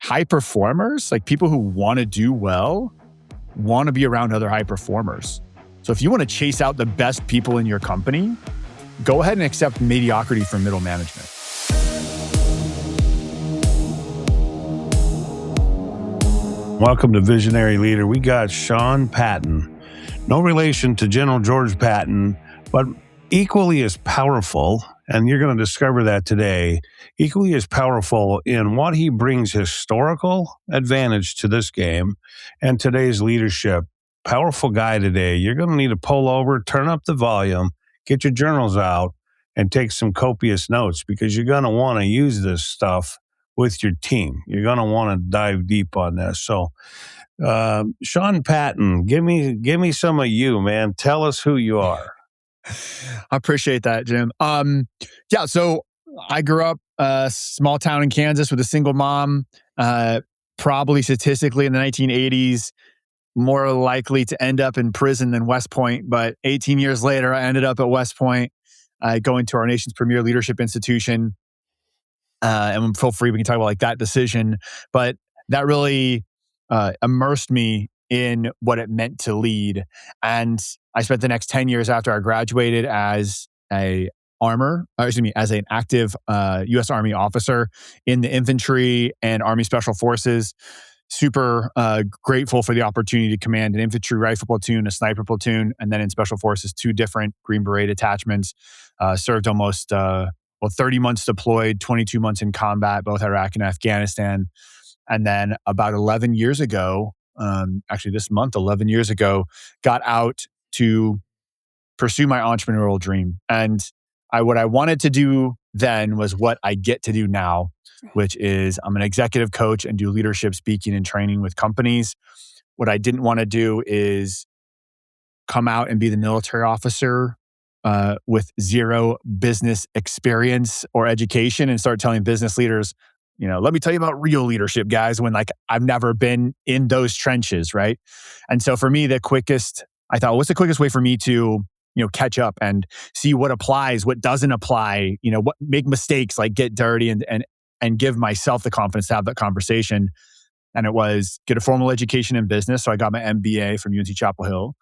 high performers, like people who want to do well, want to be around other high performers. So if you want to chase out the best people in your company, go ahead and accept mediocrity from middle management. Welcome to Visionary Leader. We got Sean Patton. No relation to General George Patton, but equally as powerful, and you're going to discover that today, equally as powerful in what he brings historical advantage to this game and today's leadership. Powerful guy today. You're going to need to pull over, turn up the volume, get your journals out, and take some copious notes because you're going to want to use this stuff with your team. You're going to want to dive deep on this. So, Sean Patton, give me some of you, man. Tell us who you are. I appreciate that, Jim. So I grew up a small town in Kansas with a single mom, probably statistically in the 1980s, more likely to end up in prison than West Point. But 18 years later, I ended up at West Point, going to our nation's premier leadership institution. And feel free, we can talk about like that decision. But that really immersed me in what it meant to lead. And I spent the next 10 years after I graduated as an active U.S. Army officer in the infantry and Army Special Forces. Super grateful for the opportunity to command an infantry rifle platoon, a sniper platoon, and then in Special Forces, 2 different Green Beret detachments. Served almost 30 months deployed, 22 months in combat, both Iraq and Afghanistan. And then about 11 years ago, actually this month, 11 years ago, got out to pursue my entrepreneurial dream. And what I wanted to do then was what I get to do now, which is I'm an executive coach and do leadership speaking and training with companies. What I didn't want to do is come out and be the military officer with zero business experience or education and start telling business leaders, let me tell you about real leadership, guys, when like I've never been in those trenches, right? And so for me, I thought, what's the quickest way for me to, catch up and see what applies, what doesn't apply, what make mistakes, like get dirty and give myself the confidence to have that conversation. And it was get a formal education in business. So I got my MBA from UNC Chapel Hill.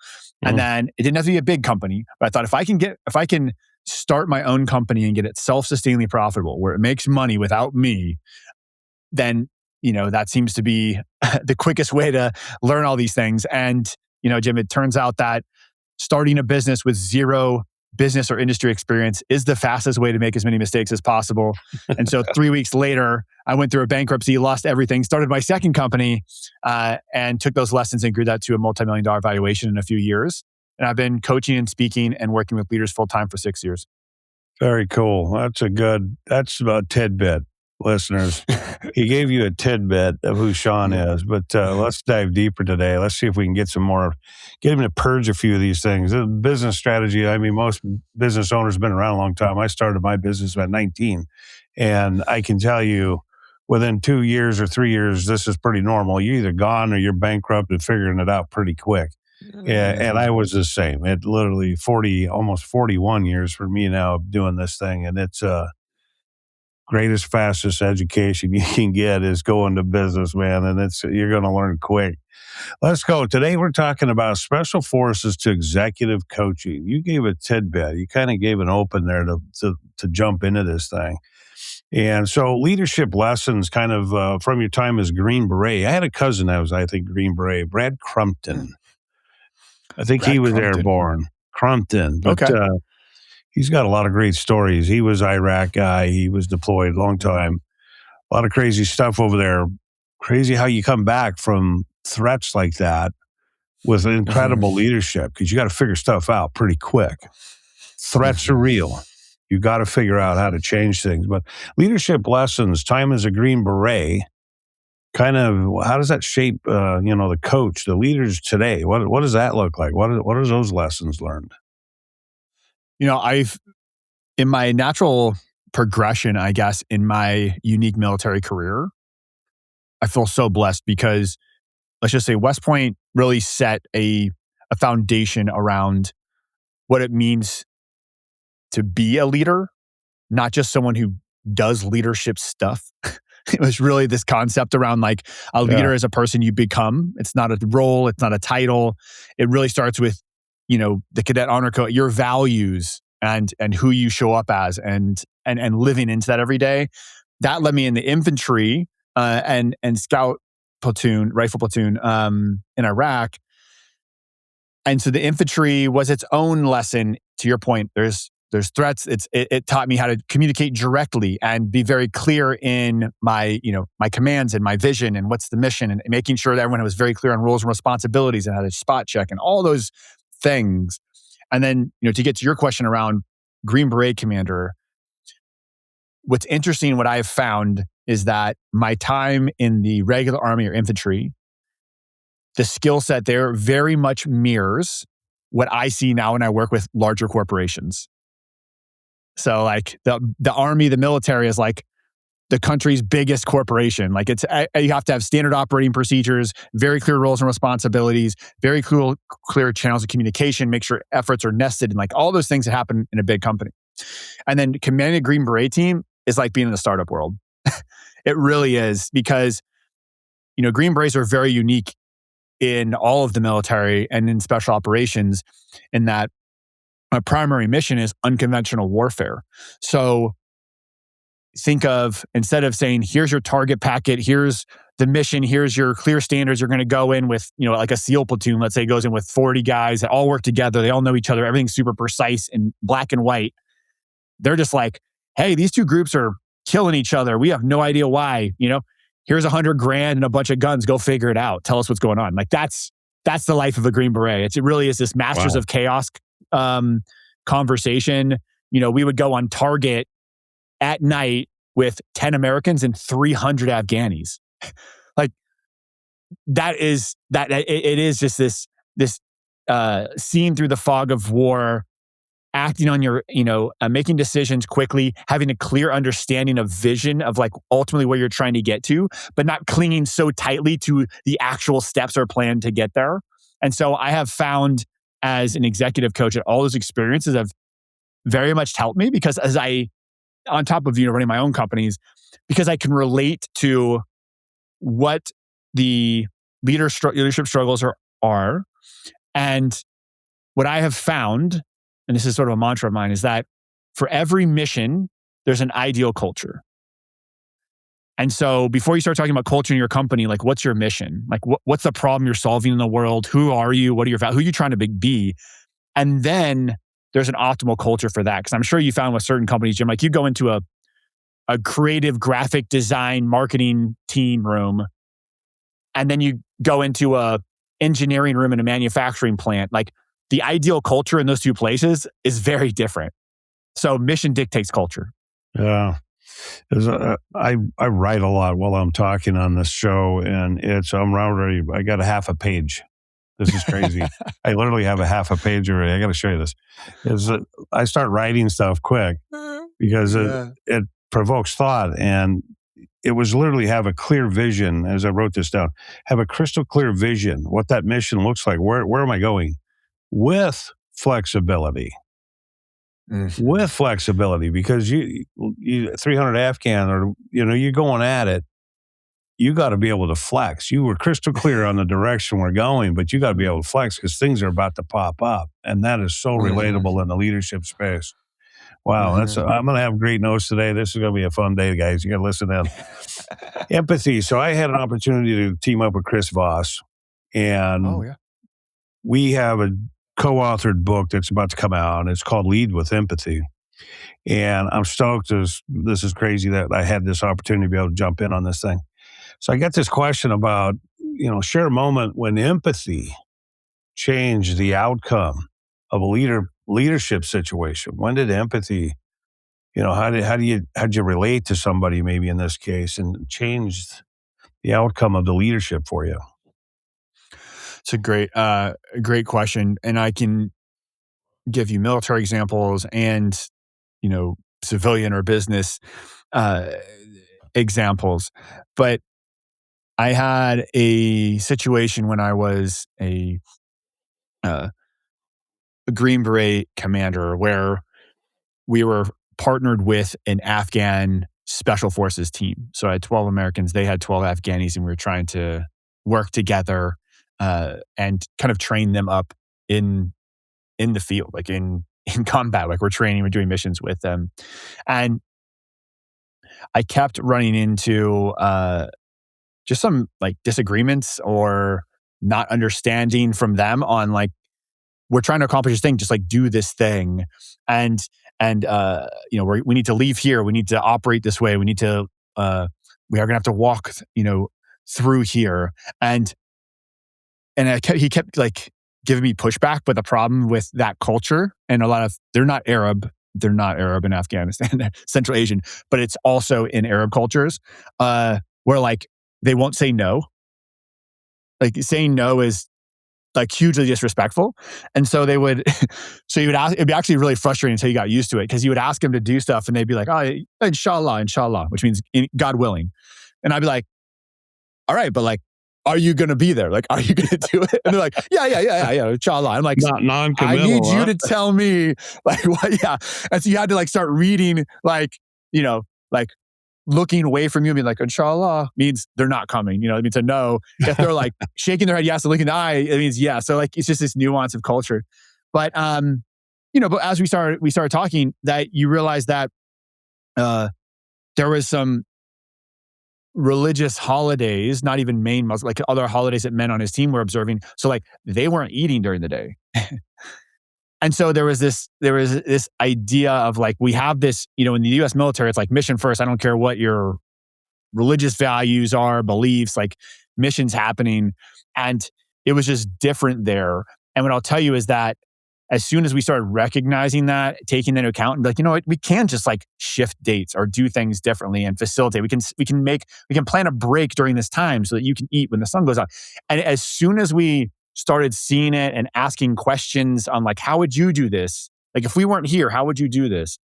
And then it didn't have to be a big company, but I thought if I can start my own company and get it self-sustainably profitable where it makes money without me, then, that seems to be the quickest way to learn all these things. And, Jim, it turns out that starting a business with zero business or industry experience is the fastest way to make as many mistakes as possible. And so 3 weeks later, I went through a bankruptcy, lost everything, started my second company, and took those lessons and grew that to a multi-million-dollar valuation in a few years. And I've been coaching and speaking and working with leaders full-time for 6 years. Very cool. That's about tidbit, listeners. He gave you a tidbit of who Sean is, but let's dive deeper today. Let's see if we can get him to purge a few of these things. The business strategy, most business owners have been around a long time. I started my business at 19, and I can tell you within 2 years or 3 years, this is pretty normal. You're either gone or you're bankrupt and figuring it out pretty quick. And I was the same. It literally almost 41 years for me now doing this thing. And it's greatest, fastest education you can get is going to business, man. And you're going to learn quick. Let's go. Today we're talking about Special Forces to executive coaching. You gave a tidbit. You kind of gave an open there to jump into this thing. And so leadership lessons kind of from your time as Green Beret. I had a cousin that was, I think, Green Beret, Brad Crumpton. I think he was airborne. Crumpton. But, okay. He's got a lot of great stories. He was Iraq guy. He was deployed a long time. A lot of crazy stuff over there. Crazy how you come back from threats like that with incredible leadership because you got to figure stuff out pretty quick. Threats are real. You got to figure out how to change things. But leadership lessons, time as a Green Beret, kind of how does that shape, the coach, the leaders today? What does that look like? What are those lessons learned? In my natural progression, I guess, in my unique military career, I feel so blessed because, let's just say, West Point really set a foundation around what it means to be a leader, not just someone who does leadership stuff, It was really this concept around like a Yeah. leader is a person you become. It's not a role. It's not a title. It really starts with, the cadet honor code, your values and who you show up as and living into that every day. That led me in the infantry and scout platoon, rifle platoon in Iraq. And so the infantry was its own lesson. To your point, there's threats. It taught me how to communicate directly and be very clear in my my commands and my vision and what's the mission, and making sure that everyone was very clear on roles and responsibilities and how to spot check and all those things. And then to get to your question around Green Beret commander, what's interesting, what I've found is that my time in the regular army or infantry, the skill set there very much mirrors what I see now when I work with larger corporations. So like the army, the military is like the country's biggest corporation. Like you have to have standard operating procedures, very clear roles and responsibilities, very clear channels of communication, make sure efforts are nested, and like all those things that happen in a big company. And then commanding a Green Beret team is like being in the startup world. It really is, because Green Berets are very unique in all of the military and in special operations, in that my primary mission is unconventional warfare. So think of, instead of saying, here's your target packet, here's the mission, here's your clear standards, you're going to go in with, like a SEAL platoon, let's say, goes in with 40 guys that all work together. They all know each other. Everything's super precise and black and white. They're just like, hey, these two groups are killing each other. We have no idea why. Here's $100,000 and a bunch of guns. Go figure it out. Tell us what's going on. Like that's the life of a Green Beret. It really is this masters of chaos conversation. We would go on target at night with 10 Americans and 300 Afghanis. Like that is that it is just this seen through the fog of war, acting on your, making decisions quickly, having a clear understanding of vision of like ultimately where you're trying to get to, but not clinging so tightly to the actual steps or plan to get there. And so I have found, as an executive coach, that all those experiences have very much helped me, because as on top of running my own companies, because I can relate to what the leadership struggles are. And what I have found, and this is sort of a mantra of mine, is that for every mission, there's an ideal culture. And so before you start talking about culture in your company, like what's your mission? Like what's the problem you're solving in the world? Who are you? What are your values? Who are you trying to be? And then there's an optimal culture for that. Because I'm sure you found with certain companies, Jim, like you go into a creative graphic design marketing team room, and then you go into a engineering room in a manufacturing plant. Like the ideal culture in those two places is very different. So mission dictates culture. Yeah. I write a lot while I'm talking on this show, and I got a half a page. This is crazy. I literally have a half a page already. I got to show you this. I start writing stuff quick because it provokes thought, and it was literally have a clear vision. As I wrote this down, have a crystal clear vision, what that mission looks like. Where am I going? With flexibility. Mm-hmm. With flexibility, because you 300 Afghan, or you're going at it, you got to be able to flex. You were crystal clear on the direction we're going, but you got to be able to flex because things are about to pop up, and that is so relatable in the leadership space. Wow, I'm going to have great notes today. This is going to be a fun day, guys. You got to listen in. Empathy. So I had an opportunity to team up with Chris Voss, and we have a co-authored book that's about to come out, and it's called Lead with Empathy. And I'm stoked. This is crazy that I had this opportunity to be able to jump in on this thing. So I got this question about, share a moment when empathy changed the outcome of a leadership situation. When did empathy, how did you relate to somebody maybe in this case and changed the outcome of the leadership for you? It's a great question. And I can give you military examples and, civilian or business examples. But I had a situation when I was a Green Beret commander where we were partnered with an Afghan special forces team. So I had 12 Americans, they had 12 Afghanis, and we were trying to work together and kind of train them up in the field, like in combat. Like we're training, we're doing missions with them. And I kept running into just some like disagreements or not understanding from them on like, we're trying to accomplish this thing, just like do this thing. And we need to leave here. We need to operate this way. We need to, we are going to have to walk, through here. And he kept like giving me pushback, but the problem with that culture and they're not Arab in Afghanistan, they're Central Asian, but it's also in Arab cultures, where like they won't say no. Like saying no is like hugely disrespectful. And so they would, so you would ask, it'd be actually really frustrating until you got used to it, because you would ask them to do stuff and they'd be like, oh, inshallah, which means God willing. And I'd be like, all right, but like, are you going to be there? Like, are you going to do it? And they're like, yeah, inshallah. I'm like, not non-committal. I need you to tell me like what, yeah. And so you had to like start reading, like, like looking away from you and being like, inshallah means they're not coming. It means a no. If they're like shaking their head yes and looking in the eye, it means yeah. So like, it's just this nuance of culture. But, but as we started talking, that you realize that there was some religious holidays, not even main Muslim, like other holidays that men on his team were observing. So like they weren't eating during the day. And so there was this idea of like, we have this, in the US military, it's like mission first. I don't care what your religious values are, beliefs, like missions happening. And it was just different there. And what I'll tell you is that as soon as we started recognizing that, taking that into account, and be like, what, we can just like shift dates or do things differently and facilitate. We can plan a break during this time so that you can eat when the sun goes out. And as soon as we started seeing it and asking questions on like, how would you do this? Like if we weren't here, how would you do this?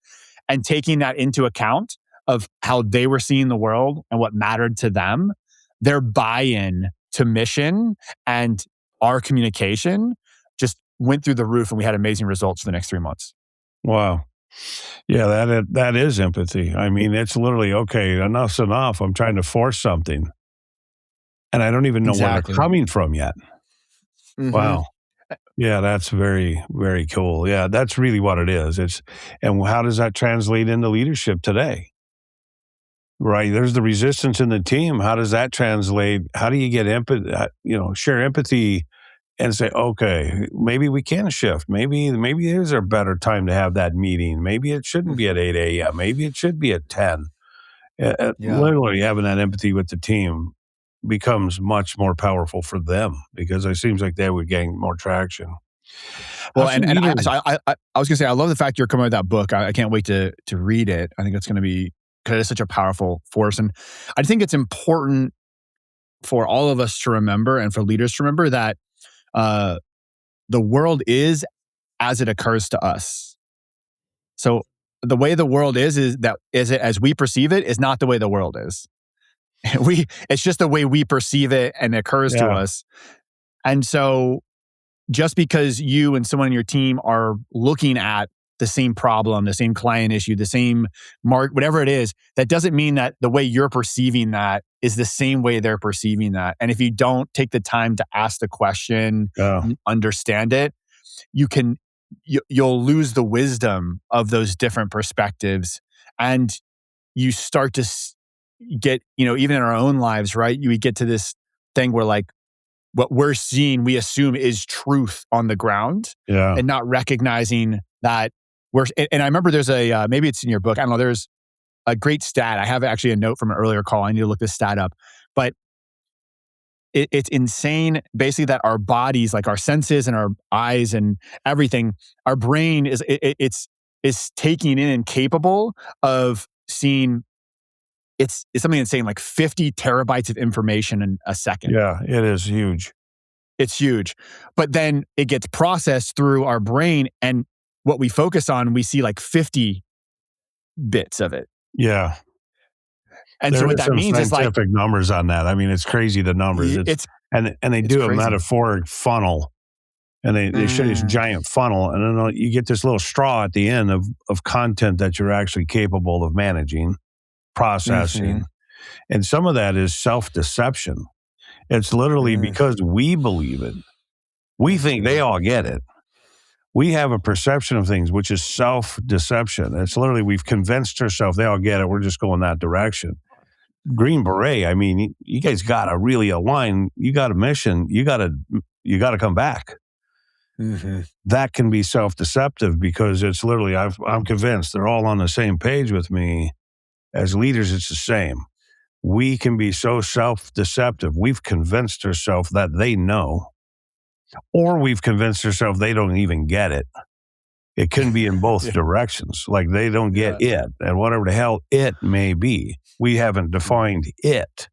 And taking that into account of how they were seeing the world and what mattered to them, their buy-in to mission and our communication just went through the roof, and we had amazing results for the next 3 months. Wow. Yeah, that is empathy. I mean, it's literally, okay, enough's enough. I'm trying to force something, and I don't even know where they're coming from yet. Mm-hmm. Wow. Yeah, that's very, very cool. Yeah, that's really what it is. And how does that translate into leadership today? Right. There's the resistance in the team. How does that translate? How do you get empathy, share empathy and say, okay, maybe we can shift. Maybe there's a better time to have that meeting. Maybe it shouldn't be at 8 a.m. Maybe it should be at 10. Literally having that empathy with the team becomes much more powerful for them, because it seems like they would gain more traction. Well, I was going to say, I love the fact you're coming with that book. I can't wait to read it. I think it's going to be, because it's such a powerful force. And I think it's important for all of us to remember, and for leaders to remember, that the world is as it occurs to us. So the way the world is as we perceive it is not the way the world is. It's just the way we perceive it and it occurs to us. And so just because you and someone on your team are looking at the same problem, the same client issue, the same whatever it is, that doesn't mean that the way you're perceiving that is the same way they're perceiving that. And if you don't take the time to ask the question, understand it, you'll lose the wisdom of those different perspectives. And you start to get, even in our own lives, right? We get to this thing where like, what we're seeing, we assume is truth on the ground, and not recognizing that and I remember there's maybe it's in your book, I don't know, there's a great stat. I have actually a note from an earlier call. I need to look this stat up. But it's insane, basically, that our bodies, like our senses and our eyes and everything, our brain is taking in and capable of seeing, it's something insane, like 50 terabytes of information in a second. Yeah, it is huge. It's huge. But then it gets processed through our brain, and what we focus on, we see like 50 bits of it. Yeah. And so what that means is like scientific numbers on that. I mean, it's crazy, the numbers. And they do a metaphoric funnel, and they show this giant funnel, and then you get this little straw at the end of content that you're actually capable of managing. processing. And some of that is self-deception. It's literally because we believe it. We think they all get it. We have a perception of things, which is self-deception. It's literally, we've convinced ourselves they all get it. We're just going that direction. Green Beret, I mean, you guys got to really align. You got a mission. You got to come back. That can be self-deceptive because it's literally, I'm convinced they're all on the same page with me. As leaders, it's the same. We can be so self-deceptive. We've convinced ourselves that they know, or we've convinced ourselves they don't even get it. It can be in both directions. Like they don't get it, and whatever the hell it may be. We haven't defined it.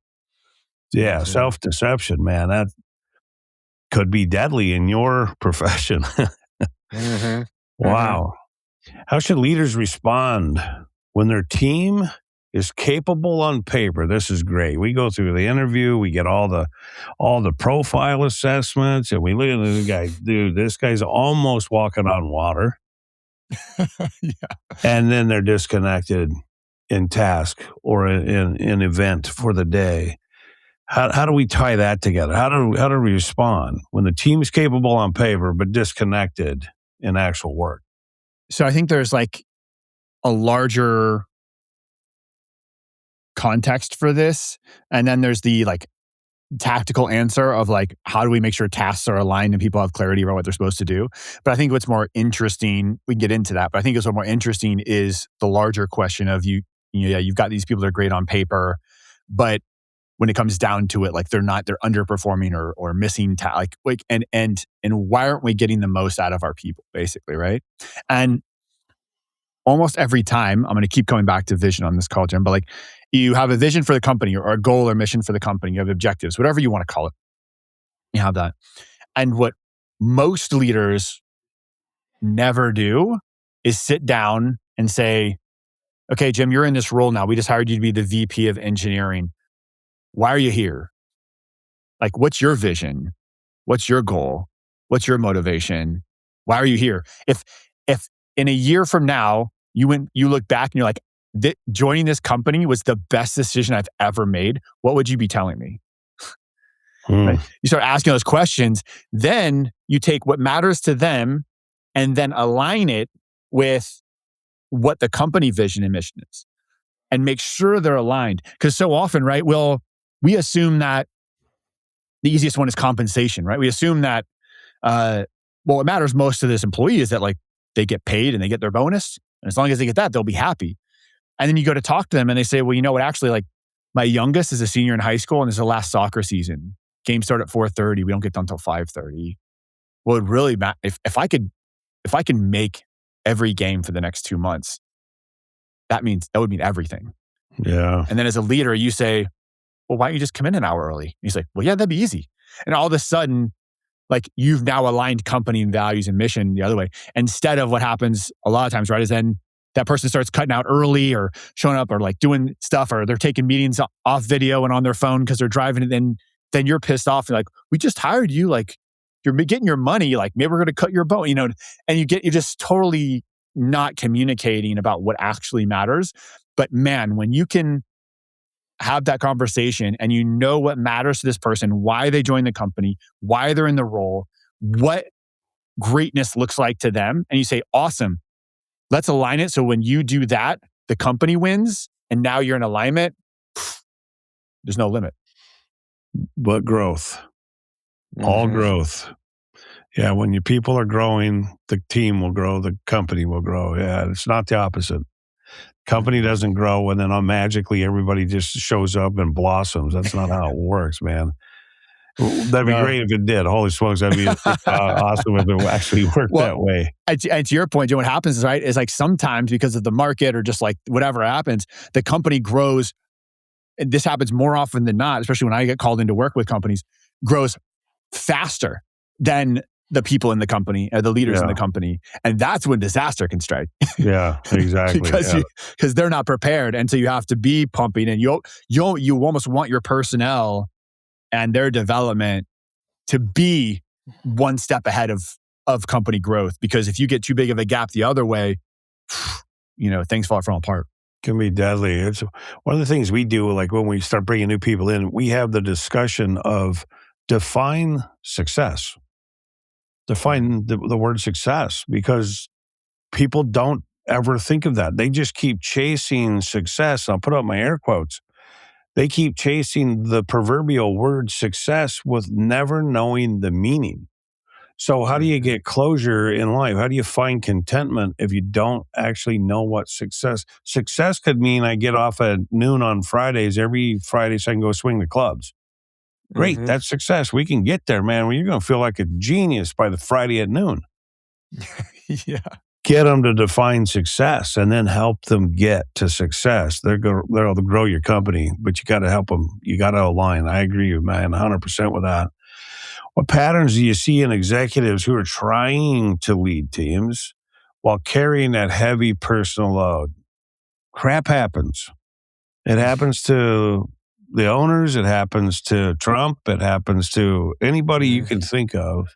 Yeah, self-deception, man, that could be deadly in your profession. Wow. How should leaders respond when their team is capable on paper? This is great. We go through the interview, we get all the profile assessments, and we look at this guy. Dude, this guy's almost walking on water. And then they're disconnected in task or in event for the day. How do we tie that together? How do we respond when the team's capable on paper but disconnected in actual work? So I think there's like a larger context for this, and then there's the like tactical answer of like, how do we make sure tasks are aligned and people have clarity about what they're supposed to do? But I think what's more interesting, we can get into that, but I think what's more interesting is the larger question of you've got these people that are great on paper, but when it comes down to it, like they're underperforming or missing and why aren't we getting the most out of our people, basically, right? And almost every time, I'm going to keep coming back to vision on this call, Jim, but like you have a vision for the company or a goal or mission for the company, you have objectives, whatever you want to call it. You have that. And what most leaders never do is sit down and say, okay, Jim, you're in this role now. We just hired you to be the VP of engineering. Why are you here? Like, what's your vision? What's your goal? What's your motivation? Why are you here? If in a year from now, you look back and you're like, joining this company was the best decision I've ever made, what would you be telling me? Right? You start asking those questions, then you take what matters to them and then align it with what the company vision and mission is and make sure they're aligned. Because so often, right, we assume that the easiest one is compensation, right? We assume that, what matters most to this employee is that like they get paid and they get their bonus. And as long as they get that, they'll be happy. And then you go to talk to them and they say, well, you know what, actually, like my youngest is a senior in high school and it's the last soccer season. Games start at 4:30. We don't get done until 5:30. Well, it really matters. If I can make every game for the next 2 months, that would mean everything. Yeah. And then as a leader, you say, well, why don't you just come in an hour early? And he's like, well, yeah, that'd be easy. And all of a sudden, like you've now aligned company and values and mission the other way. Instead of what happens a lot of times, right, is then that person starts cutting out early or showing up or like doing stuff or they're taking meetings off video and on their phone because they're driving it. Then you're pissed off. You're like, we just hired you. Like you're getting your money. Like maybe we're going to cut your bone, and you're just totally not communicating about what actually matters. But man, when you can have that conversation and you know what matters to this person, why they joined the company, why they're in the role, what greatness looks like to them. And you say, awesome, let's align it. So when you do that, the company wins and now you're in alignment. There's no limit. But growth, all growth. Yeah. When your people are growing, the team will grow, the company will grow. Yeah. It's not the opposite. Company doesn't grow and then magically everybody just shows up and blossoms. That's not how it works, man. That'd be great if it did. Holy smokes, that'd be awesome if it actually worked that way. And to your point, Joe, what happens is, right, is like sometimes because of the market or just like whatever happens, the company grows. And this happens more often than not, especially when I get called in to work with companies, grows faster than the people in the company, the leaders in the company. And that's when disaster can strike. Yeah, exactly. because they're not prepared. And so you have to be pumping and you almost want your personnel and their development to be one step ahead of company growth. Because if you get too big of a gap the other way, things fall apart. Can be deadly. It's one of the things we do, like when we start bringing new people in, we have the discussion of define success. Mm. Define the word success, because people don't ever think of that. They just keep chasing success. I'll put up my air quotes. They keep chasing the proverbial word success with never knowing the meaning. So, how do you Mhm. get closure in life? How do you find contentment if you don't actually know what success could mean? I get off at noon on Fridays, every Friday, so I can go swing the clubs. Great, Mhm. that's success. We can get there, man. Well, you're going to feel like a genius by the Friday at noon. Yeah. Get them to define success and then help them get to success. They'll grow your company, but you got to help them. You got to align. I agree, man, 100% with that. What patterns do you see in executives who are trying to lead teams while carrying that heavy personal load? Crap happens. It happens to the owners. It happens to Trump. It happens to anybody you Mm. can think of.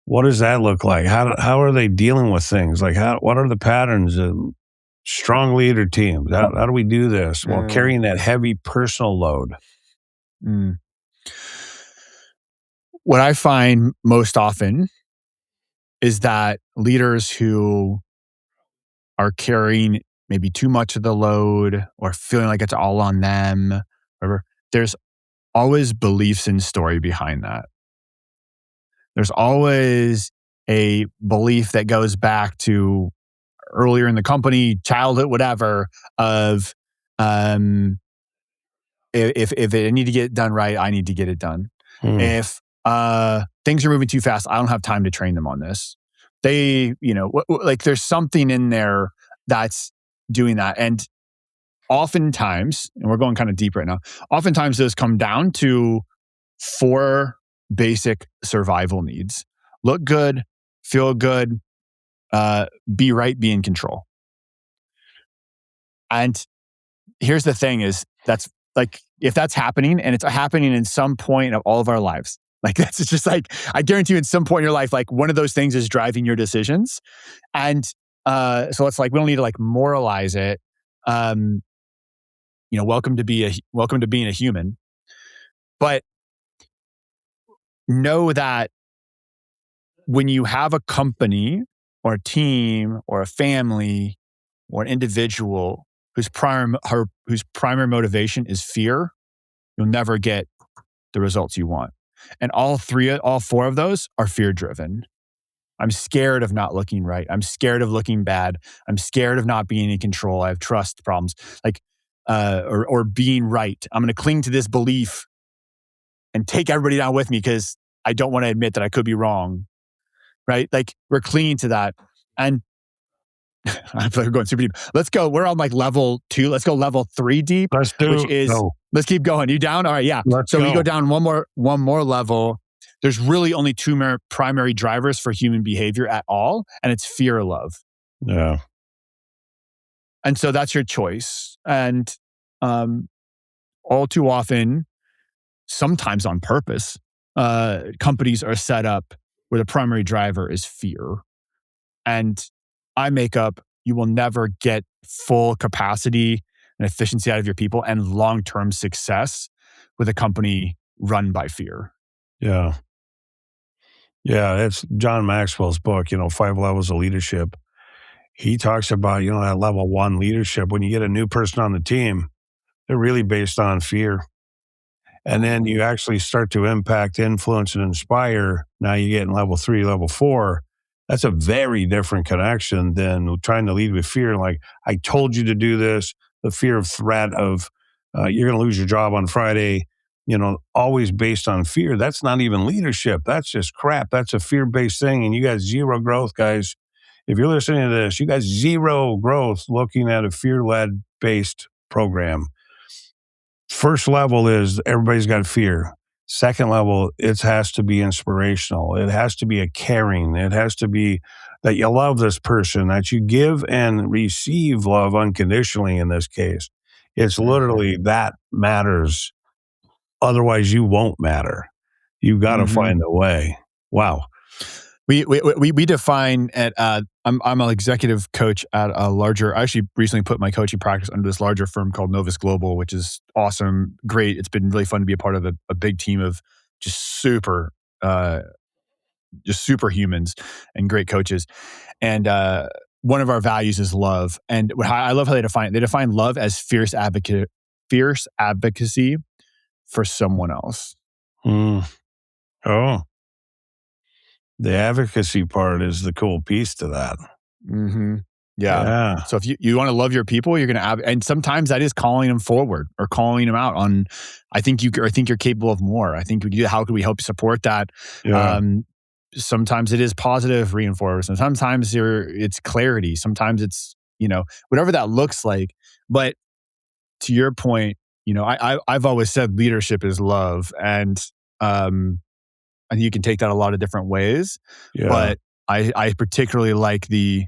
What does that look like? How are they dealing with things? Like what are the patterns in strong leader teams? How do we do this while Mm. carrying that heavy personal load? Mm. What I find most often is that leaders who are carrying maybe too much of the load or feeling like it's all on them, whatever, there's always beliefs and story behind that. There's always a belief that goes back to earlier in the company, childhood, whatever, of um, if it need to get done right, I need to get it done. Hmm. If things are moving too fast, I don't have time to train them on this. They, like there's something in there that's doing that. And oftentimes, and we're going kind of deep right now, oftentimes those come down to four basic survival needs: look good, feel good, be right, be in control. And here's the thing is that's like, if that's happening and it's happening in some point of all of our lives, like that's just like, I guarantee you in some point in your life, like one of those things is driving your decisions. And so it's like, we don't need to like moralize it. Um, welcome to being a human, but know that when you have a company or a team or a family or an individual whose primary motivation is fear, you'll never get the results you want. And all four of those are fear driven. I'm scared of not looking right. I'm scared of looking bad. I'm scared of not being in control. I have trust problems, like, or being right. I'm going to cling to this belief and take everybody down with me because I don't want to admit that I could be wrong. Right? Like we're clinging to that. And I feel like we're going super deep. Let's go. We're on like level 2. Let's go level 3 deep, Let's which do is, go. let's keep going. You down? All right. Yeah. Let's So we go go. down one more level. There's really only two primary drivers for human behavior at all, and it's fear or love. Yeah. And so that's your choice. And um, all too often, sometimes on purpose, companies are set up where the primary driver is fear. And I make up, you will never get full capacity and efficiency out of your people and long-term success with a company run by fear. Yeah. Yeah. It's John Maxwell's book, 5 Levels of Leadership. He talks about, that level 1 leadership. When you get a new person on the team, they're really based on fear. And then you actually start to impact, influence, and inspire. Now you get in level 3, level 4. That's a very different connection than trying to lead with fear. Like, I told you to do this, the fear of threat of you're going to lose your job on Friday, always based on fear. That's not even leadership. That's just crap. That's a fear based thing. And you got zero growth, guys. If you're listening to this, you got zero growth looking at a fear led based program. First level is everybody's got fear. Second level, it has to be inspirational. It has to be a caring. It has to be that you love this person, that you give and receive love unconditionally in this case. It's Mhm. literally that matters. Otherwise, you won't matter. You got to Mhm. find a way. Wow. We define at I'm an executive coach at a larger. I actually recently put my coaching practice under this larger firm called Novus Global, which is awesome, great. It's been really fun to be a part of a big team of just super, uh, just superhumans and great coaches. And one of our values is love. And I love how they define love as fierce advocacy for someone else. Mm. Oh, the advocacy part is the cool piece to that. Mm-hmm. Yeah. Yeah. So if you want to love your people, you're going to, and sometimes that is calling them forward or calling them out on, I think you're capable of more. I think how could we help support that? Yeah. Sometimes it is positive reinforcement. Sometimes it's clarity. Sometimes it's, whatever that looks like. But to your point, I've always said leadership is love, and you can take that a lot of different ways. Yeah. But I particularly like the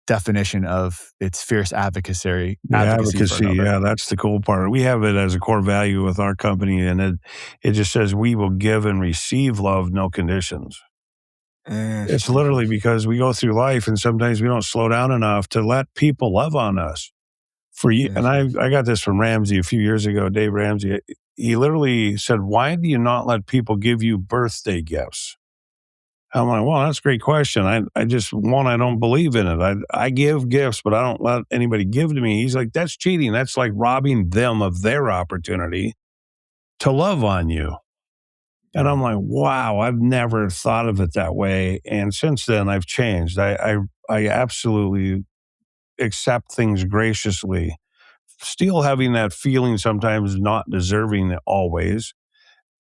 definition of its fierce advocacy. The advocacy, for another. yeah, that's the cool part. We have it as a core value with our company, and it just says we will give and receive love, no conditions. It's literally because we go through life and sometimes we don't slow down enough to let people love on us. For you, and I got this from Ramsey a few years ago, Dave Ramsey. He literally said, "Why do you not let people give you birthday gifts?" I'm like, well, that's a great question. I don't believe in it. I give gifts, but I don't let anybody give to me. He's like, that's cheating. That's like robbing them of their opportunity to love on you. And I'm like, wow, I've never thought of it that way. And since then, I've changed. I absolutely accept things graciously. Still having that feeling sometimes not deserving it always.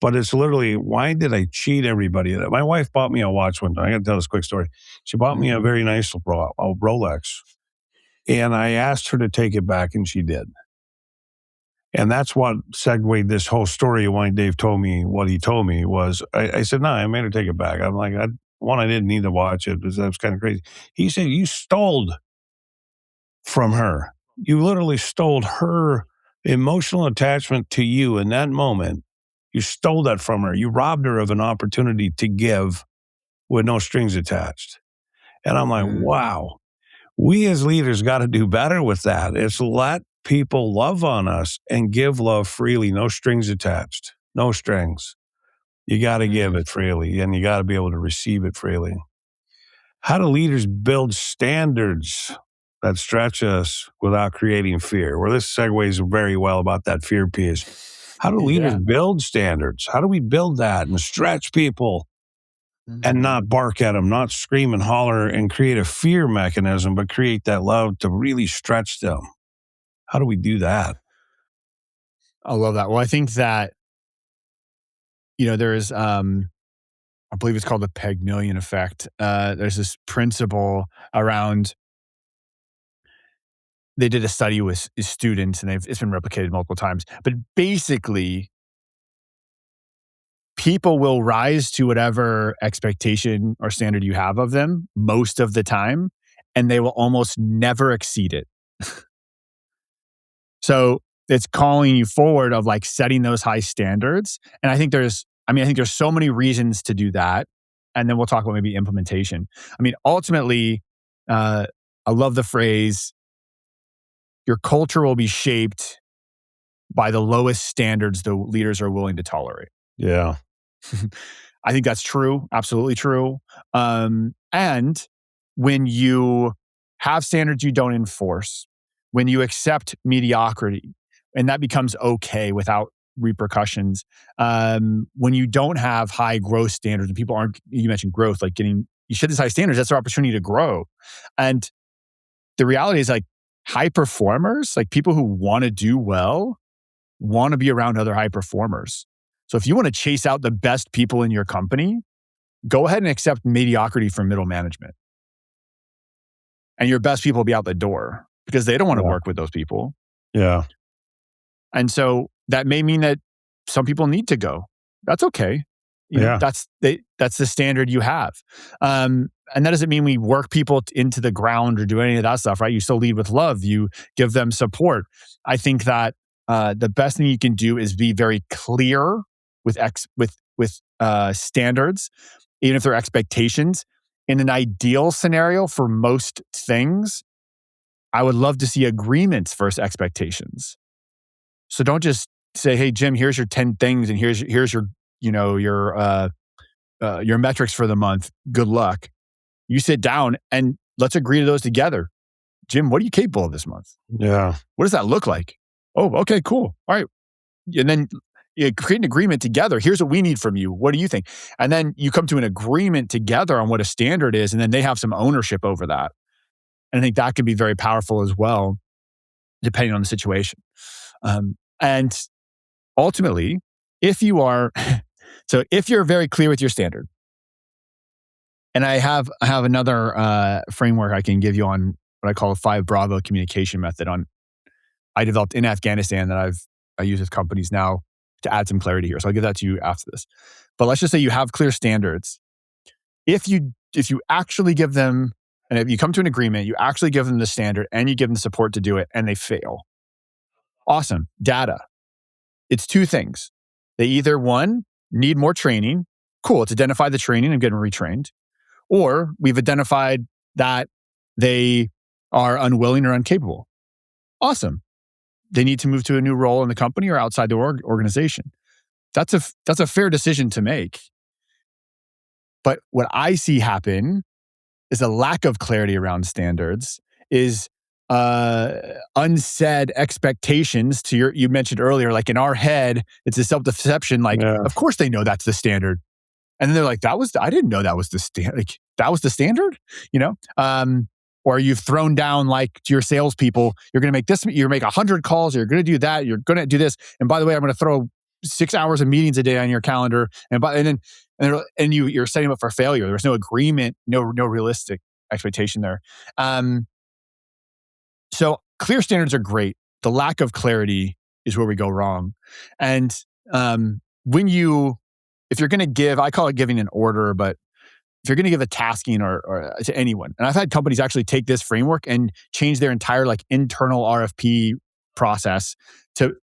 But it's literally, why did I cheat everybody? My wife bought me a watch one time. I got to tell this quick story. She bought me a very nice Rolex. And I asked her to take it back, and she did. And that's what segued this whole story of why Dave told me what he told me was, I said, no, I made her take it back. I'm like, I didn't need to watch it because that was kind of crazy. He said, you stole from her. You literally stole her emotional attachment to you in that moment. You stole that from her. You robbed her of an opportunity to give with no strings attached. And I'm like, wow, we as leaders got to do better with that. It's let people love on us and give love freely, no strings attached, no strings. You got to give it freely, and you got to be able to receive it freely. How do leaders build standards that stretch us without creating fear? Well, this segues very well about that fear piece. How do leaders build standards? How do we build that and stretch people and not bark at them, not scream and holler and create a fear mechanism, but create that love to really stretch them? How do we do that? I love that. Well, I think that, there's, I believe it's called the Pygmalion effect. There's this principle around, they did a study with students, and it's been replicated multiple times. But basically, people will rise to whatever expectation or standard you have of them most of the time, and they will almost never exceed it. So it's calling you forward of like setting those high standards. And I think there's so many reasons to do that. And then we'll talk about maybe implementation. I mean, ultimately, I love the phrase, your culture will be shaped by the lowest standards the leaders are willing to tolerate. Yeah. I think that's true. Absolutely true. And when you have standards you don't enforce, when you accept mediocrity, and that becomes okay without repercussions, when you don't have high growth standards and people aren't, you mentioned growth, like you set these high standards, that's their opportunity to grow. And the reality is like high performers, like people who want to do well, want to be around other high performers. So if you want to chase out the best people in your company, go ahead and accept mediocrity from middle management. And your best people will be out the door because they don't want to work with those people. Yeah. And so that may mean that some people need to go. That's okay. That's the standard you have. And that doesn't mean we work people into the ground or do any of that stuff, right? You still lead with love. You give them support. I think that the best thing you can do is be very clear with standards, even if they're expectations, in an ideal scenario for most things, I would love to see agreements versus expectations. So don't just say, "Hey, Jim, here's your 10 things, and here's your your metrics for the month. Good luck." You sit down and let's agree to those together. Jim, what are you capable of this month? Yeah. What does that look like? Oh, okay, cool. All right. And then you create an agreement together. Here's what we need from you. What do you think? And then you come to an agreement together on what a standard is, and then they have some ownership over that. And I think that could be very powerful as well, depending on the situation. And ultimately, if you are, so if you're very clear with your standard, and I have another framework I can give you on what I call a 5 Bravo communication method I developed in Afghanistan that I use with companies now to add some clarity here. So I'll give that to you after this. But let's just say you have clear standards. If you actually give them, and if you come to an agreement, you actually give them the standard and you give them support to do it and they fail. Awesome. Data. It's 2 things. They either, one, need more training. Cool. Let's identify the training and get them retrained. Or we've identified that they are unwilling or incapable. Awesome. They need to move to a new role in the company or outside the organization. That's a fair decision to make. But what I see happen is a lack of clarity around standards, is unsaid expectations to you mentioned earlier, like in our head, it's a self-deception, like, of course they know that's the standard. And then they're like, I didn't know that was the standard. Like, that was the standard, or you've thrown down like to your salespeople, you're going to make this, you're going to make 100 calls, you're going to do that, you're going to do this. And by the way, I'm going to throw 6 hours of meetings a day on your calendar. And you're setting them up for failure. There's no agreement, no realistic expectation there. So clear standards are great. The lack of clarity is where we go wrong. And if you're going to give, I call it giving an order, but if you're going to give a tasking or to anyone, and I've had companies actually take this framework and change their entire like internal RFP process to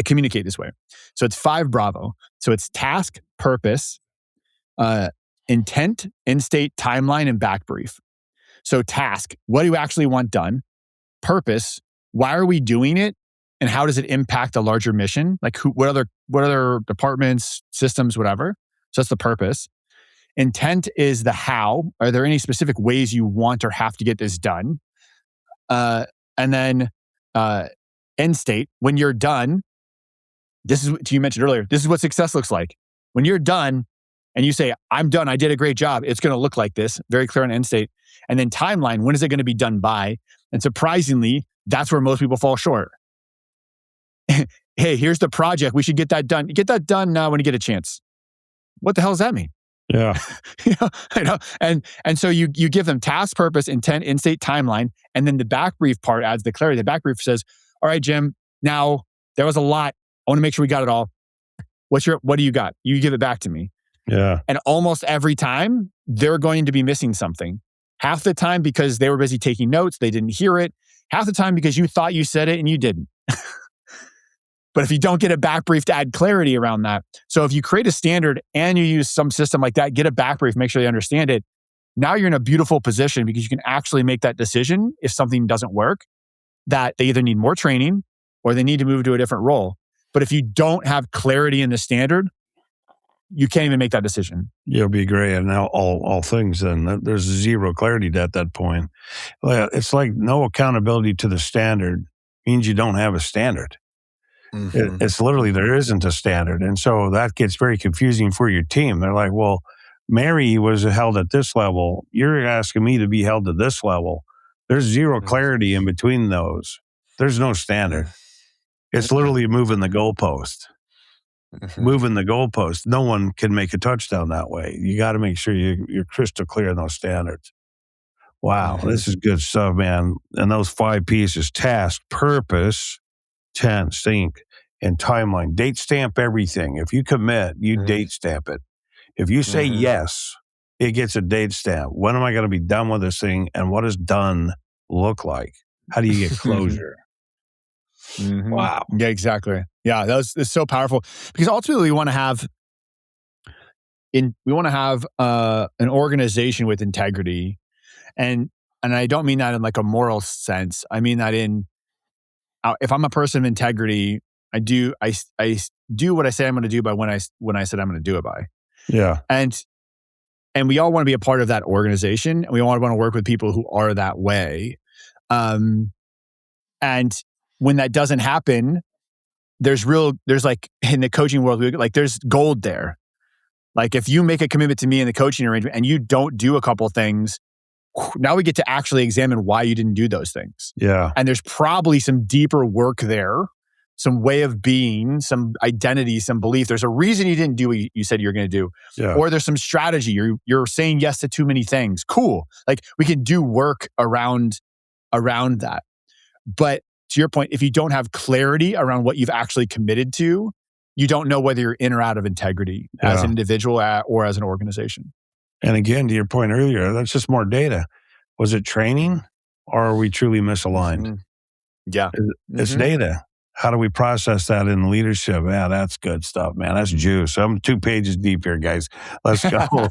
communicate this way. So it's 5 Bravo. So it's task, purpose, intent, end state, timeline, and back brief. So task, what do you actually want done? Purpose, why are we doing it? And how does it impact the larger mission? Like what other departments, systems, whatever. So that's the purpose. Intent is the how. Are there any specific ways you want or have to get this done? And then end state, when you're done, this is what you mentioned earlier, this is what success looks like. When you're done and you say, I'm done, I did a great job, it's going to look like this, very clear on end state. And then timeline, when is it going to be done by? And surprisingly, that's where most people fall short. Hey, here's the project. We should get that done. Get that done now when you get a chance. What the hell does that mean? Yeah. And so you give them task, purpose, intent, end state, timeline, and then the back brief part adds the clarity. The back brief says, all right, Jim, now there was a lot. I want to make sure we got it all. What do you got? You give it back to me. Yeah. And almost every time they're going to be missing something. Half the time because they were busy taking notes, they didn't hear it. Half the time because you thought you said it and you didn't. But if you don't get a back brief to add clarity around that. So if you create a standard and you use some system like that, get a back brief, make sure they understand it. Now you're in a beautiful position because you can actually make that decision if something doesn't work, that they either need more training or they need to move to a different role. But if you don't have clarity in the standard, you can't even make that decision. You'll be gray in all things then. There's zero clarity at that point. It's like no accountability to the standard means you don't have a standard. Mm-hmm. It's literally, there isn't a standard. And so that gets very confusing for your team. They're like, well, Mary was held at this level. You're asking me to be held at this level. There's zero clarity in between those. There's no standard. It's literally moving the goalpost. Moving the goalpost. No one can make a touchdown that way. You got to make sure you're crystal clear on those standards. Wow, this is good stuff, man. And those 5 pieces: task, purpose, intent, sync, and timeline. Date stamp everything. If you commit, you date stamp it. If you say yes, it gets a date stamp. When am I going to be done with this thing? And what does done look like? How do you get closure? Wow. Yeah, exactly. Yeah, that's so powerful because ultimately we want to have we want to have an organization with integrity, and I don't mean that in like a moral sense. I mean that in if I'm a person of integrity, I do what I say I'm going to do by when I said I'm going to do it by. Yeah. And we all want to be a part of that organization, and we all want to work with people who are that way. And when that doesn't happen, there's like in the coaching world, like there's gold there. Like if you make a commitment to me in the coaching arrangement and you don't do a couple things, now we get to actually examine why you didn't do those things. Yeah. And there's probably some deeper work there, some way of being, some identity, some belief. There's a reason you didn't do what you said you're going to do. Yeah. Or there's some strategy. You're saying yes to too many things. Cool. Like we can do work around that. But to your point, if you don't have clarity around what you've actually committed to, you don't know whether you're in or out of integrity as an individual or as an organization. And again, to your point earlier, that's just more data. Was it training or are we truly misaligned? Mm-hmm. Yeah. It's data. How do we process that in leadership? Yeah, that's good stuff, man. That's juice. I'm 2 pages deep here, guys. Let's go.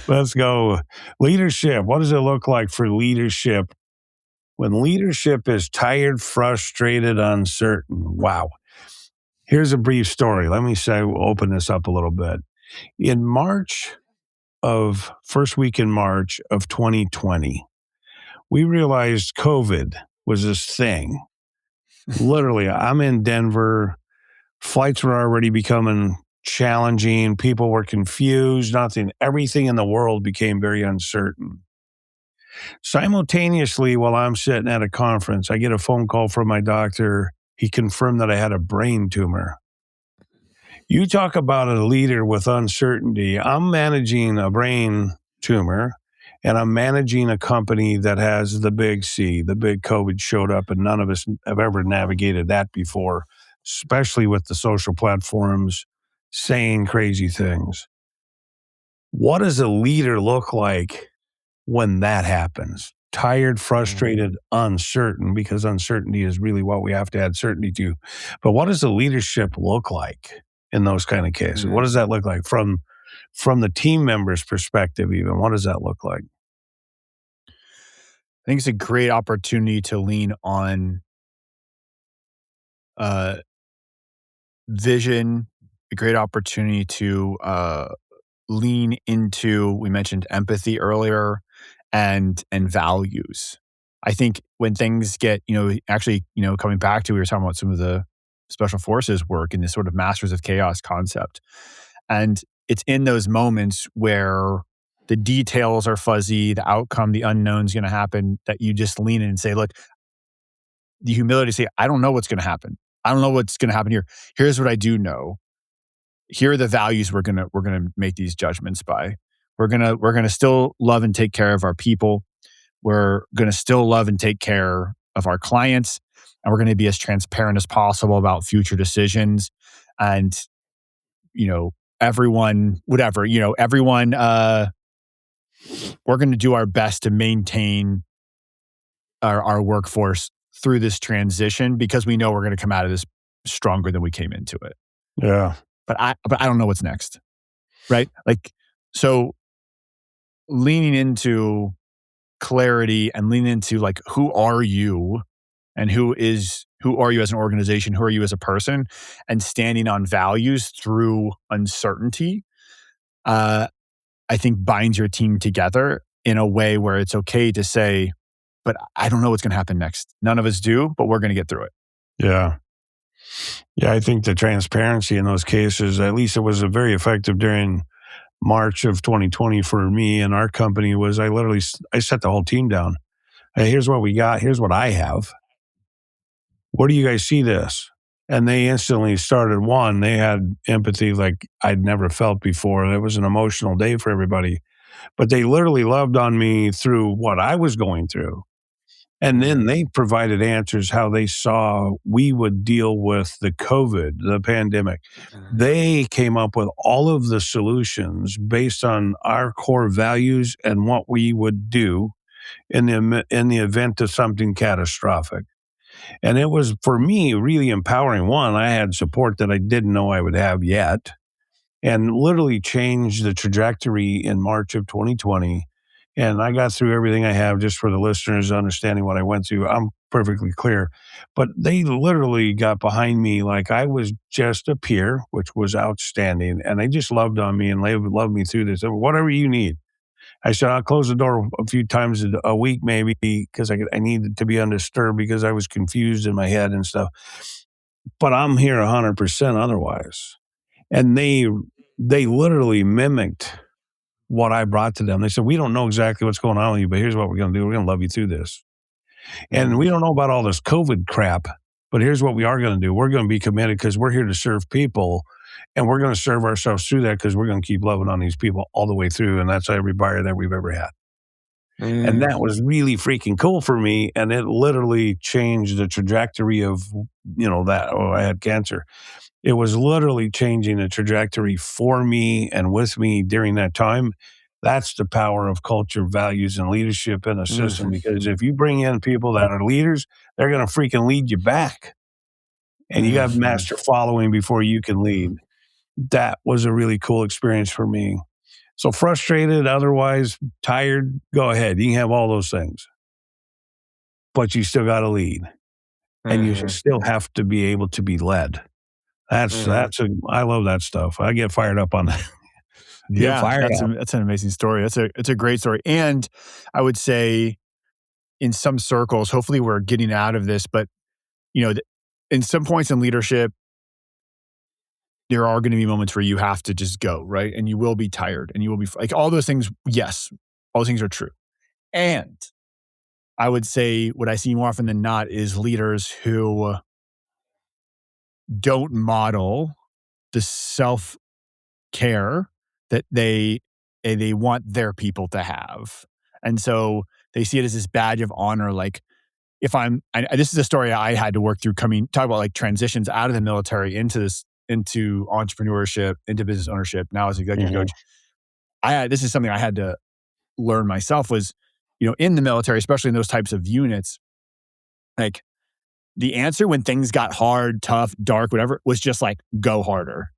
Let's go. Leadership. What does it look like for leadership when leadership is tired, frustrated, uncertain? Wow. Here's a brief story. Let me open this up a little bit. In first week in March of 2020, we realized COVID was this thing. Literally, I'm in Denver. Flights were already becoming challenging. People were confused. Everything in the world became very uncertain. Simultaneously, while I'm sitting at a conference, I get a phone call from my doctor. He confirmed that I had a brain tumor. You talk about a leader with uncertainty. I'm managing a brain tumor, and I'm managing a company that has the big C. The big COVID showed up, and none of us have ever navigated that before, especially with the social platforms saying crazy things. What does a leader look like when that happens? Tired, frustrated, uncertain, because uncertainty is really what we have to add certainty to. But what does the leadership look like in those kind of cases? What does that look like from the team members' perspective even? What does that look like? I think it's a great opportunity to lean on vision, a great opportunity to lean into, we mentioned empathy earlier, and values. I think when things get, coming back to, we were talking about some of the special forces work and this sort of masters of chaos concept. And it's in those moments where the details are fuzzy, the outcome, the unknown's going to happen, that you just lean in and say, look, the humility to say, I don't know what's going to happen. I don't know what's going to happen here. Here's what I do know. Here are the values we're gonna make these judgments by. We're gonna still love and take care of our people. We're gonna still love and take care of our clients, and we're gonna be as transparent as possible about future decisions. And everyone, whatever, everyone, we're gonna do our best to maintain our workforce through this transition because we know we're gonna come out of this stronger than we came into it. Yeah. But I don't know what's next, right? Like, so leaning into clarity and leaning into like, who are you and who are you as an organization? Who are you as a person? And standing on values through uncertainty, I think binds your team together in a way where it's okay to say, but I don't know what's going to happen next. None of us do, but we're going to get through it. Yeah. Yeah, I think the transparency in those cases, at least it was very effective during March of 2020 for me and our company, was I set the whole team down. Hey, here's what we got. Here's what I have. Where do you guys see this? And they instantly started. They had empathy like I'd never felt before. It was an emotional day for everybody. But they literally loved on me through what I was going through. And then they provided answers how they saw we would deal with the COVID, the pandemic. They came up with all of the solutions based on our core values and what we would do in the event of something catastrophic. And it was, for me, really empowering. One, I had support that I didn't know I would have yet. and literally changed the trajectory in March of 2020. And I got through everything I have just for the listeners understanding what I went through. I'm perfectly clear. But they literally got behind me like I was just a peer, which was outstanding. And they just loved on me and they loved me through this. Whatever you need. I said, I'll close the door a few times a week, maybe, because I needed to be undisturbed because I was confused in my head and stuff. But I'm here 100% otherwise. And they literally mimicked what I brought to them. They said, we don't know exactly what's going on with you, but here's what we're going to do. We're going to love you through this. And we don't know about all this COVID crap, but here's what we are going to do. We're going to be committed because we're here to serve people, and we're going to serve ourselves through that because we're going to keep loving on these people all the way through. And that's every buyer that we've ever had. And that was really freaking cool for me. And it literally changed the trajectory of, I had cancer. It was literally changing the trajectory for me and with me during that time. That's the power of culture, values, and leadership in a system. Because if you bring in people that are leaders, they're going to freaking lead you back. And you got master following before you can lead. That was a really cool experience for me. So frustrated, otherwise tired, go ahead. You can have all those things. But you still got to lead. And you still have to be able to be led. I love that stuff. I get fired up on that. That's an amazing story. It's a great story. And I would say in some circles, hopefully we're getting out of this, but in some points in leadership, there are going to be moments where you have to just go, right? And you will be tired and you will be like all those things. Yes, all those things are true. And I would say what I see more often than not is leaders who don't model the self-care that they want their people to have. And so they see it as this badge of honor. Like if this is a story I had to work through talk about like transitions out of the military into entrepreneurship, into business ownership, now as executive coach. This is something I had to learn myself was, in the military, especially in those types of units, like the answer when things got hard, tough, dark, whatever, was just like, go harder.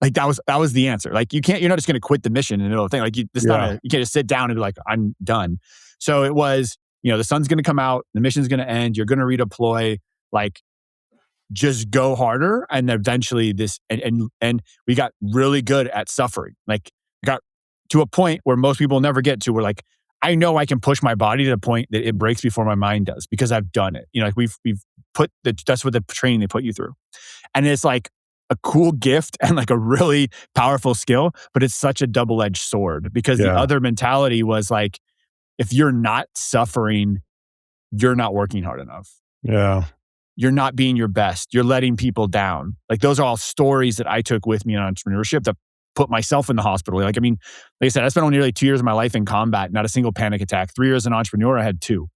Like that was the answer. Like you're not just going to quit the mission in the middle of the thing. Like you can't just sit down and be like, I'm done. So it was, the sun's going to come out, the mission's going to end, you're going to redeploy, like just go harder. And eventually and we got really good at suffering. Like got to a point where most people never get to, where like, I know I can push my body to the point that it breaks before my mind does because I've done it. Like we've that's what the training they put you through. And it's like a cool gift and like a really powerful skill, but it's such a double-edged sword because the other mentality was like, if you're not suffering, you're not working hard enough. Yeah. You're not being your best. You're letting people down. Like those are all stories that I took with me in entrepreneurship that put myself in the hospital. Like I said, I spent nearly 2 years of my life in combat, not a single panic attack. 3 years as an entrepreneur, I had 2.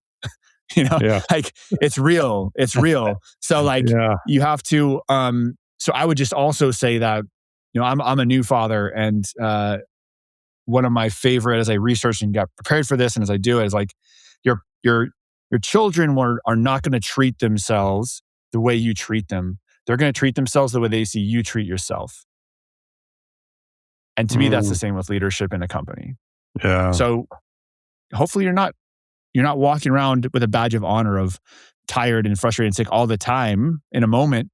Like it's real. It's real. So like you have to, so I would just also say that, I'm a new father, and one of my favorite, as I researched and got prepared for this, and as I do it, is like your children are not going to treat themselves the way you treat them. They're going to treat themselves the way they see you treat yourself. And to me, that's the same with leadership in a company. Yeah. So hopefully you're not walking around with a badge of honor of tired and frustrated and sick all the time in a moment.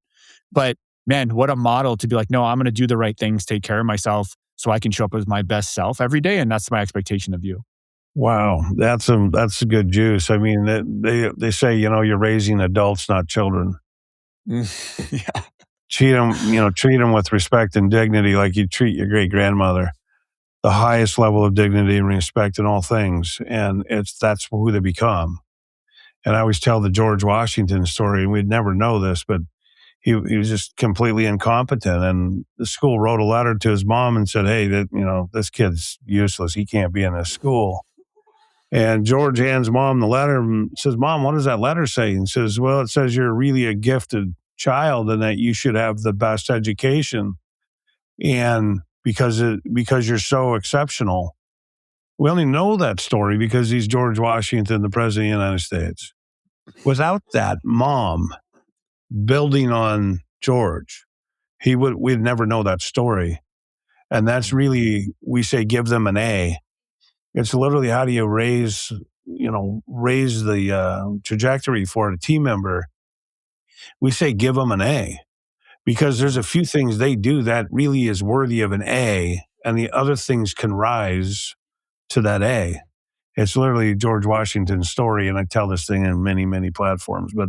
But man, what a model to be like, no, I'm going to do the right things, take care of myself so I can show up as my best self every day. And that's my expectation of you. Wow. That's a good juice. I mean, they say, you're raising adults, not children. Yeah. Treat them with respect and dignity like you treat your great grandmother. The highest level of dignity and respect in all things. And that's who they become. And I always tell the George Washington story, and we'd never know this, but he was just completely incompetent. And the school wrote a letter to his mom and said, hey, this kid's useless. He can't be in this school. And George hands mom the letter and says, Mom, what does that letter say? And says, well, it says you're really a gifted child and that you should have the best education. And because you're so exceptional. We only know that story because he's George Washington, the President of the United States. Without that mom building on George, we'd never know that story. And that's really, we say, give them an A. It's literally, how do you raise the trajectory for a team member? We say, give them an A, because there's a few things they do that really is worthy of an A, and the other things can rise to that A. It's literally George Washington's story, and I tell this thing in many, many platforms, but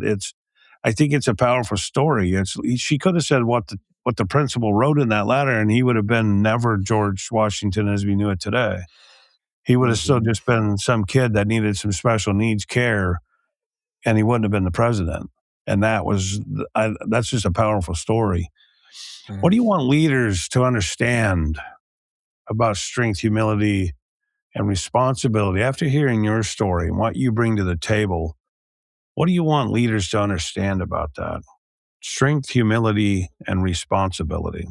I think it's a powerful story. She could have said what the principal wrote in that letter, and he would have been never George Washington as we knew it today. He would have still just been some kid that needed some special needs care, and he wouldn't have been the president. And that's just a powerful story. What do you want leaders to understand about strength, humility, and responsibility? After hearing your story and what you bring to the table, what do you want leaders to understand about that? Strength, humility, and responsibility.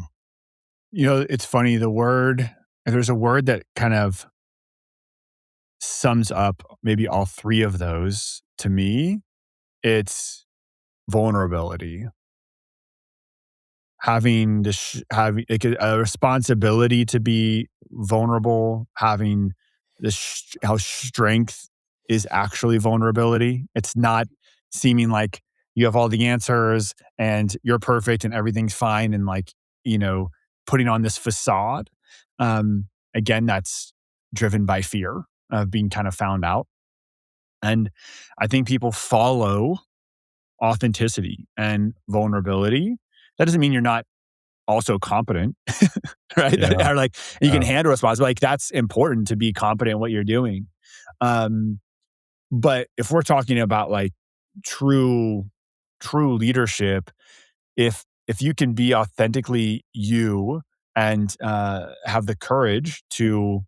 It's funny, there's a word that kind of sums up maybe all three of those to me. It's vulnerability. Having having like a responsibility to be vulnerable, having how strength is actually vulnerability. It's not seeming like you have all the answers and you're perfect and everything's fine, and putting on this facade. Again, that's driven by fear of being kind of found out. And I think people follow authenticity and vulnerability. That doesn't mean you're not also competent, right? Yeah. Or like you can handle responsibility. Like that's important to be competent in what you're doing. But if we're talking about like true leadership, if you can be authentically you and have the courage to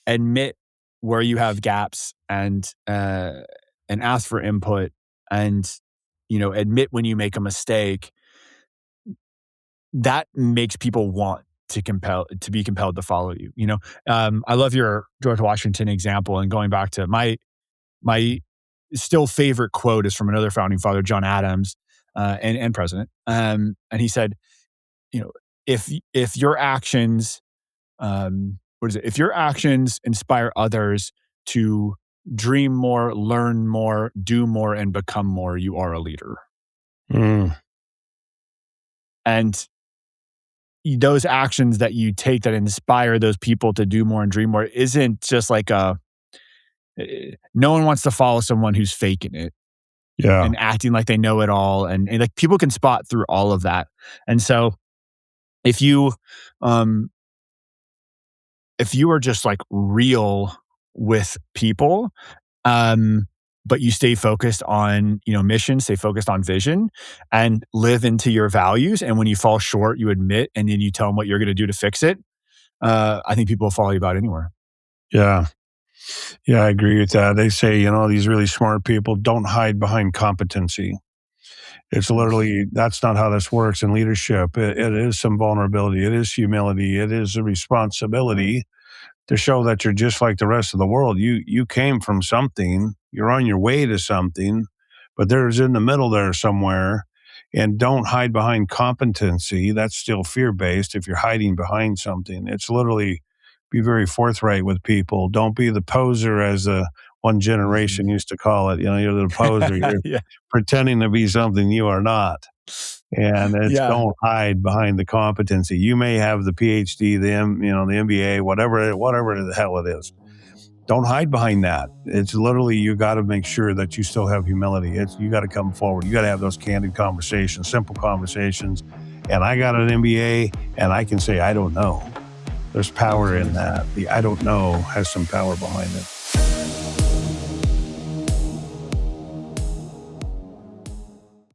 admit where you have gaps and ask for input and admit when you make a mistake, that makes people want to be compelled to follow you. I love your George Washington example, and going back to my still favorite quote is from another founding father, John Adams, and president. And he said, if your actions, if your actions inspire others to dream more, learn more, do more, and become more, you are a leader. And those actions that you take that inspire those people to do more and dream more isn't just like no one wants to follow someone who's faking it. Yeah. And acting like they know it all. And like people can spot through all of that. And so if you are just like real with people, but you stay focused on, mission, stay focused on vision, and live into your values. And when you fall short, you admit, and then you tell them what you're going to do to fix it. I think people will follow you about anywhere. Yeah. Yeah, I agree with that. They say, these really smart people don't hide behind competency. It's literally, that's not how this works in leadership. It is some vulnerability. It is humility. It is a responsibility to show that you're just like the rest of the world. You came from something. You're on your way to something, but there's in the middle there somewhere. And don't hide behind competency. That's still fear-based if you're hiding behind something. It's literally be very forthright with people. Don't be the poser, as one generation used to call it. You're the poser. You're pretending to be something you are not. And it's don't hide behind the competency. You may have the PhD, the MBA, whatever the hell it is. Don't hide behind that. It's literally, you got to make sure that you still have humility. You got to come forward. You got to have those candid conversations, simple conversations. And I got an MBA, and I can say, I don't know. There's power in that. The I don't know has some power behind it.